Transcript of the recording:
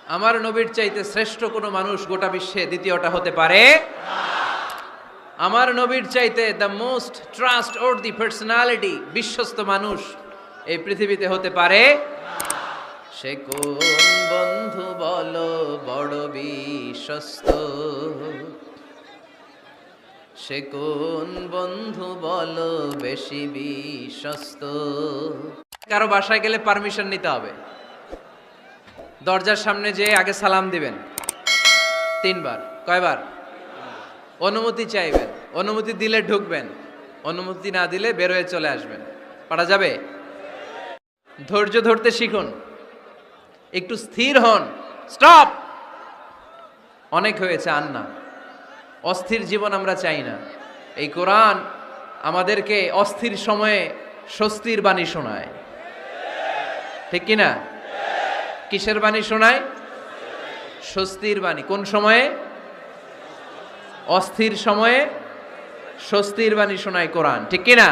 আমার নবীর চাইতে শ্রেষ্ঠ কোনো মানুষ গোটা বিশ্বে দ্বিতীয়টা হতে পারে আমার নবীর চাইতে the most trust or the personality বিশ্বস্ত মানুষ এই পৃথিবীতে হতে পারে সে কোন বন্ধু বলো বড় বিশ্বস্ত সে কোন বন্ধু বলো বেশি বিশ্বস্ত কারো বাসায় গেলে পারমিশন নিতে হবে দরজার সামনে যে আগে সালাম দিবেন 3 বার কয়বার অনুমতি চাইবেন অনুমতি দিলে ঢুকবেন অনুমতি না দিলে বের হয়ে চলে আসবেন পারা যাবে ধৈর্য ধরতে শিখুন একটু স্থির হন স্টপ অনেক হয়েছে আর না অস্থির জীবন আমরা চাই না এই কোরআন আমাদেরকে অস্থির সময়ে স্বস্তির বাণী শোনায় ঠিক কি না কিসের বাণী শোনায় স্বস্তির বাণী কোন সময়ে অস্থির সময়ে স্বস্তির বাণী শোনায় কোরআন ঠিক কি না